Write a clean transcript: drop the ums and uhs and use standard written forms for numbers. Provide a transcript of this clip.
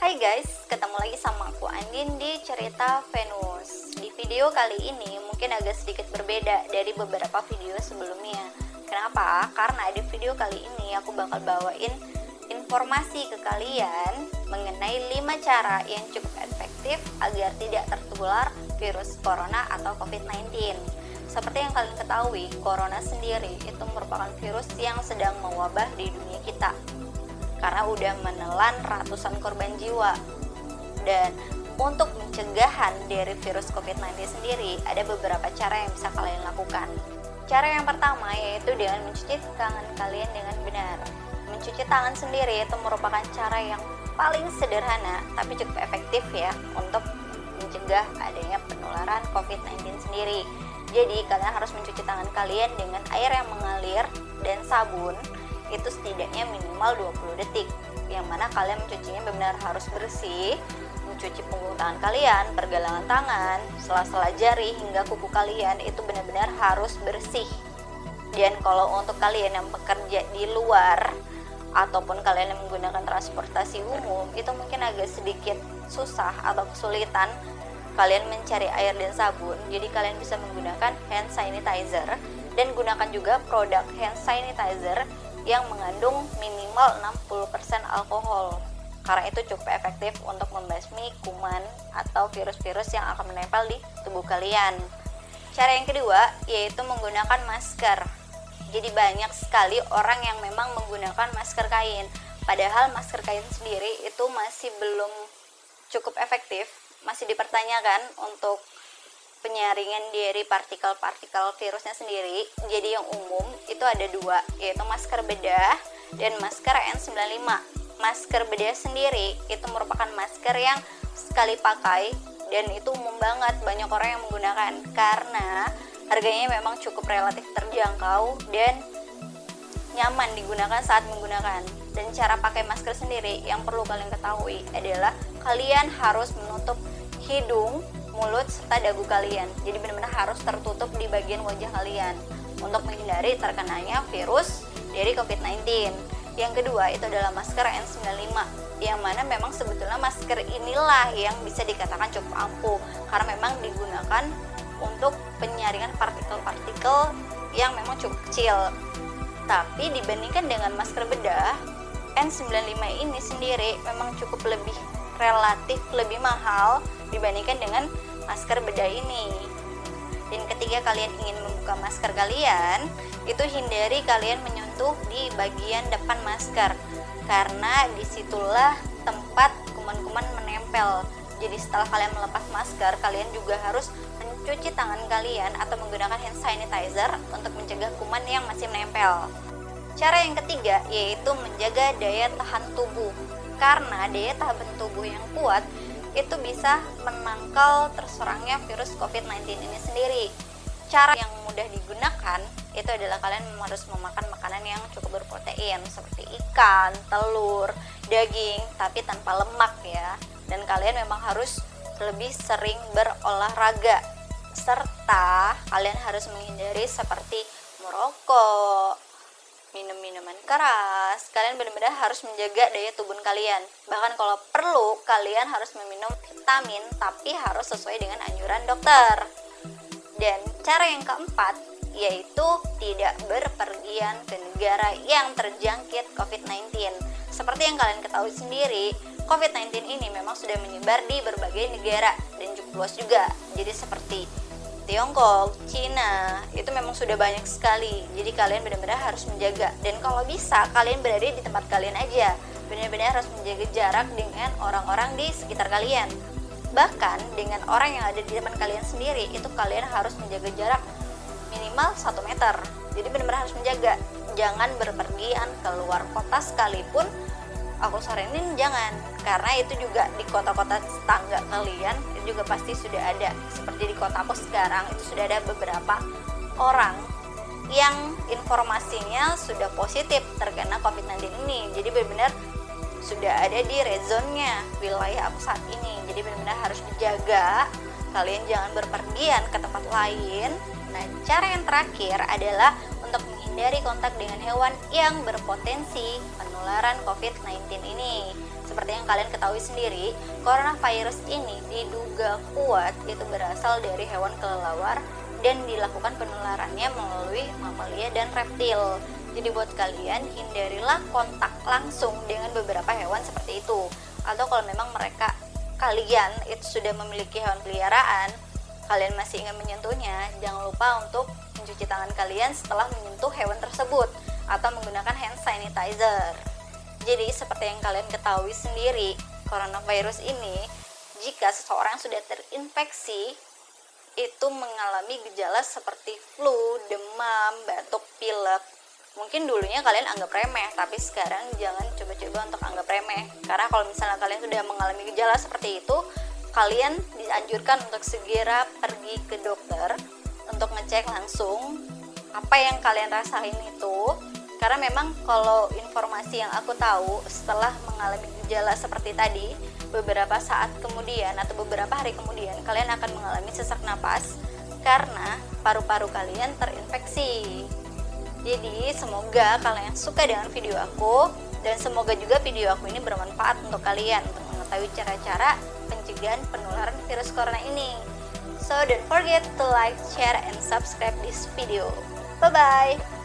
Hai guys, ketemu lagi sama aku Andin di Cerita Venus. Di video kali ini mungkin agak sedikit berbeda dari beberapa video sebelumnya. Kenapa? Karena di video kali ini aku bakal bawain informasi ke kalian mengenai 5 cara yang cukup efektif agar tidak tertular virus corona atau COVID-19. Seperti yang kalian ketahui, corona sendiri itu merupakan virus yang sedang mewabah di dunia kita karena udah menelan ratusan korban jiwa. Dan untuk pencegahan dari virus COVID-19 sendiri, ada beberapa cara yang bisa kalian lakukan. Cara yang pertama yaitu dengan mencuci tangan kalian dengan benar. Mencuci tangan sendiri itu merupakan cara yang paling sederhana tapi cukup efektif ya untuk mencegah adanya penularan COVID-19 sendiri. Jadi kalian harus mencuci tangan kalian dengan air yang mengalir dan sabun itu setidaknya minimal 20 detik, yang mana kalian mencucinya benar-benar harus bersih. Mencuci punggung tangan kalian, pergelangan tangan, sela-sela jari hingga kuku kalian itu benar-benar harus bersih. Dan kalau untuk kalian yang bekerja di luar ataupun kalian yang menggunakan transportasi umum, itu mungkin agak sedikit susah atau kesulitan kalian mencari air dan sabun. Jadi kalian bisa menggunakan hand sanitizer dan gunakan juga produk hand sanitizer yang mengandung minimal 60% alkohol, karena itu cukup efektif untuk membasmi kuman atau virus-virus yang akan menempel di tubuh kalian. Cara yang kedua yaitu menggunakan masker. Jadi banyak sekali orang yang memang menggunakan masker kain, padahal masker kain sendiri itu masih belum cukup efektif, masih dipertanyakan untuk penyaringan dari partikel-partikel virusnya sendiri. Jadi yang umum itu ada dua, yaitu masker bedah dan masker N95. Masker bedah sendiri itu merupakan masker yang sekali pakai dan itu umum banget, banyak orang yang menggunakan karena harganya memang cukup relatif terjangkau dan nyaman digunakan saat menggunakan. Dan cara pakai masker sendiri yang perlu kalian ketahui adalah kalian harus menutup hidung, mulut, serta dagu kalian. Jadi benar-benar harus tertutup di bagian wajah kalian untuk menghindari terkenanya virus dari COVID-19. Yang kedua itu adalah masker N95, yang mana memang sebetulnya masker inilah yang bisa dikatakan cukup ampuh karena memang digunakan untuk penyaringan partikel-partikel yang memang cukup kecil. Tapi dibandingkan dengan masker bedah, N95 ini sendiri memang cukup relatif lebih mahal dibandingkan dengan masker bedah ini. Dan ketika kalian ingin membuka masker kalian, itu hindari kalian menyentuh di bagian depan masker karena disitulah tempat kuman-kuman menempel. Jadi setelah kalian melepas masker, kalian juga harus mencuci tangan kalian atau menggunakan hand sanitizer untuk mencegah kuman yang masih menempel. Cara yang ketiga yaitu menjaga daya tahan tubuh. Karena daya tahan tubuh yang kuat itu bisa menangkal terserangnya virus COVID-19 ini sendiri. Cara yang mudah digunakan itu adalah kalian harus memakan makanan yang cukup berprotein seperti ikan, telur, daging, tapi tanpa lemak ya. Dan kalian memang harus lebih sering berolahraga, serta kalian harus menghindari seperti merokok, minum minuman keras. Kalian benar-benar harus menjaga daya tubuh kalian. Bahkan kalau perlu kalian harus meminum vitamin, tapi harus sesuai dengan anjuran dokter. Dan cara yang keempat yaitu tidak berpergian ke negara yang terjangkit COVID-19. Seperti yang kalian ketahui sendiri, COVID-19 ini memang sudah menyebar di berbagai negara dan cukup luas juga. Jadi seperti Tiongkok, Cina, itu memang sudah banyak sekali. Jadi kalian benar-benar harus menjaga. Dan kalau bisa, kalian berada di tempat kalian aja. Benar-benar harus menjaga jarak dengan orang-orang di sekitar kalian. Bahkan dengan orang yang ada di depan kalian sendiri, itu kalian harus menjaga jarak minimal 1 meter. Jadi benar-benar harus menjaga. Jangan berpergian keluar kota sekalipun. Aku saranin jangan, karena itu juga di kota-kota tetangga kalian itu juga pasti sudah ada. Seperti di kota aku sekarang itu sudah ada beberapa orang yang informasinya sudah positif terkena COVID-19 ini. Jadi benar-benar sudah ada di red zone-nya wilayah aku saat ini. Jadi benar-benar harus dijaga. Kalian jangan berpergian ke tempat lain. Nah, cara yang terakhir adalah untuk menghindari hindari kontak dengan hewan yang berpotensi penularan COVID-19 ini. Seperti yang kalian ketahui sendiri, coronavirus ini diduga kuat itu berasal dari hewan kelelawar dan dilakukan penularannya melalui mamalia dan reptil. Jadi buat kalian, hindarilah kontak langsung dengan beberapa hewan seperti itu. Atau kalau memang kalian itu sudah memiliki hewan peliharaan, kalian masih ingin menyentuhnya, jangan lupa untuk mencuci tangan kalian setelah menyentuh hewan tersebut atau menggunakan hand sanitizer. Jadi seperti yang kalian ketahui sendiri, coronavirus ini jika seseorang sudah terinfeksi itu mengalami gejala seperti flu, demam, batuk, pilek. Mungkin dulunya kalian anggap remeh, tapi sekarang jangan coba-coba untuk anggap remeh. Karena kalau misalnya kalian sudah mengalami gejala seperti itu, kalian dianjurkan untuk segera pergi ke dokter untuk ngecek langsung apa yang kalian rasain itu. Karena memang kalau informasi yang aku tahu, setelah mengalami gejala seperti tadi, beberapa saat kemudian atau beberapa hari kemudian kalian akan mengalami sesak napas karena paru-paru kalian terinfeksi. Jadi semoga kalian suka dengan video aku, dan semoga juga video aku ini bermanfaat untuk kalian untuk mengetahui cara-cara pencegahan penularan virus corona ini. So don't forget to like, share, and subscribe this video. Bye bye.